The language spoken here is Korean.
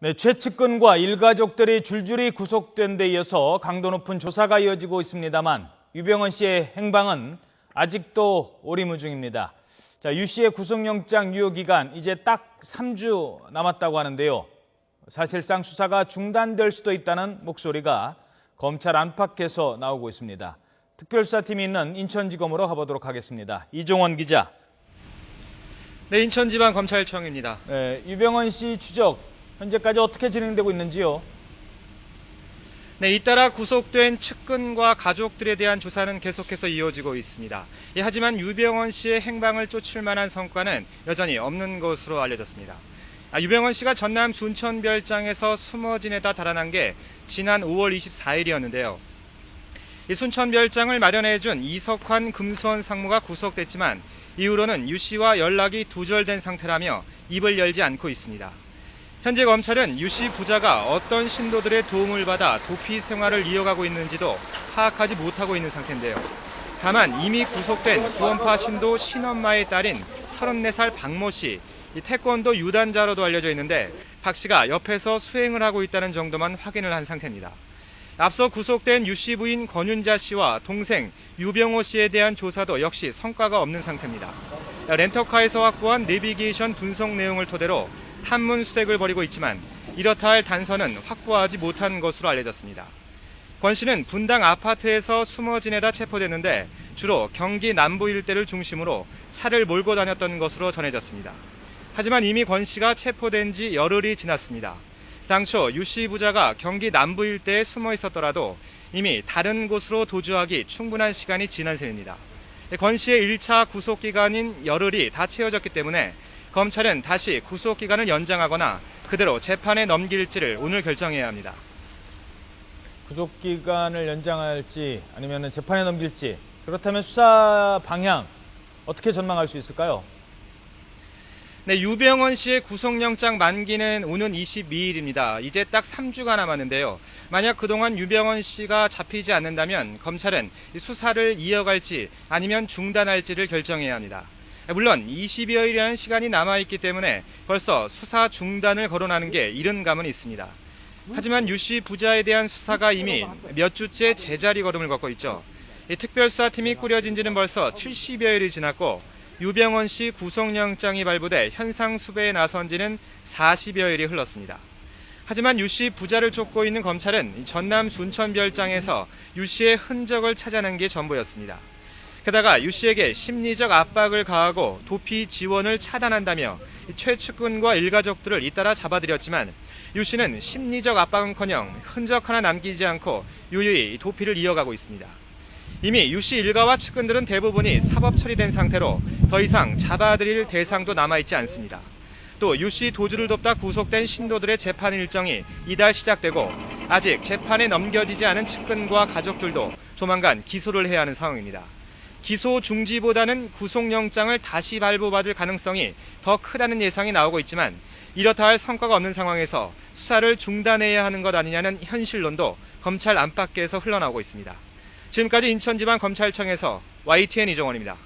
네, 최측근과 일가족들이 줄줄이 구속된 데 이어서 강도 높은 조사가 이어지고 있습니다만 유병헌 씨의 행방은 아직도 오리무중입니다. 유 씨의 구속영장 유효 기간 이제 딱 3주 남았다고 하는데요. 사실상 수사가 중단될 수도 있다는 목소리가 검찰 안팎에서 나오고 있습니다. 특별수사팀이 있는 인천지검으로 가보도록 하겠습니다. 이종원 기자. 네, 인천지방검찰청입니다. 네, 유병헌 씨 추적 현재까지 어떻게 진행되고 있는지요? 네, 잇따라 구속된 측근과 가족들에 대한 조사는 계속해서 이어지고 있습니다. 하지만 유병헌 씨의 행방을 쫓을 만한 성과는 여전히 없는 것으로 알려졌습니다. 유병헌 씨가 전남 순천별장에서 숨어 지내다 달아난 게 지난 5월 24일이었는데요. 이 순천별장을 마련해준 이석환 금수원 상무가 구속됐지만 이후로는 유 씨와 연락이 두절된 상태라며 입을 열지 않고 있습니다. 현재 검찰은 유 씨 부자가 어떤 신도들의 도움을 받아 도피 생활을 이어가고 있는지도 파악하지 못하고 있는 상태인데요. 다만 이미 구속된 구원파 신도 신엄마의 딸인 34살 박모 씨, 태권도 유단자로도 알려져 있는데 박 씨가 옆에서 수행을 하고 있다는 정도만 확인을 한 상태입니다. 앞서 구속된 유 씨 부인 권윤자 씨와 동생 유병호 씨에 대한 조사도 역시 성과가 없는 상태입니다. 렌터카에서 확보한 내비게이션 분석 내용을 토대로 탐문 수색을 벌이고 있지만 이렇다 할 단서는 확보하지 못한 것으로 알려졌습니다. 권 씨는 분당 아파트에서 숨어 지내다 체포됐는데 주로 경기 남부 일대를 중심으로 차를 몰고 다녔던 것으로 전해졌습니다. 하지만 이미 권 씨가 체포된 지 열흘이 지났습니다. 당초 유 씨 부자가 경기 남부 일대에 숨어 있었더라도 이미 다른 곳으로 도주하기 충분한 시간이 지난 셈입니다. 권 씨의 1차 구속기간인 열흘이 다 채워졌기 때문에 검찰은 다시 구속기간을 연장하거나 그대로 재판에 넘길지를 오늘 결정해야 합니다. 구속기간을 연장할지 아니면 재판에 넘길지, 그렇다면 수사 방향 어떻게 전망할 수 있을까요? 네, 유병헌 씨의 구속영장 만기는 오는 22일입니다. 이제 딱 3주가 남았는데요. 만약 그동안 유병헌 씨가 잡히지 않는다면 검찰은 수사를 이어갈지 아니면 중단할지를 결정해야 합니다. 물론 20여일이라는 시간이 남아있기 때문에 벌써 수사 중단을 거론하는 게 이른 감은 있습니다. 하지만 유 씨 부자에 대한 수사가 이미 몇 주째 제자리 걸음을 걷고 있죠. 이 특별수사팀이 꾸려진 지는 벌써 70여일이 지났고 유병헌 씨 구속영장이 발부돼 현상 수배에 나선 지는 40여일이 흘렀습니다. 하지만 유 씨 부자를 쫓고 있는 검찰은 전남 순천별장에서 유 씨의 흔적을 찾아낸 게 전부였습니다. 게다가 유 씨에게 심리적 압박을 가하고 도피 지원을 차단한다며 최측근과 일가족들을 잇따라 잡아들였지만 유 씨는 심리적 압박은커녕 흔적 하나 남기지 않고 유유히 도피를 이어가고 있습니다. 이미 유 씨 일가와 측근들은 대부분이 사법 처리된 상태로 더 이상 잡아들일 대상도 남아있지 않습니다. 또 유 씨 도주를 돕다 구속된 신도들의 재판 일정이 이달 시작되고 아직 재판에 넘겨지지 않은 측근과 가족들도 조만간 기소를 해야 하는 상황입니다. 기소 중지보다는 구속영장을 다시 발부받을 가능성이 더 크다는 예상이 나오고 있지만 이렇다 할 성과가 없는 상황에서 수사를 중단해야 하는 것 아니냐는 현실론도 검찰 안팎에서 흘러나오고 있습니다. 지금까지 인천지방검찰청에서 YTN 이종원입니다.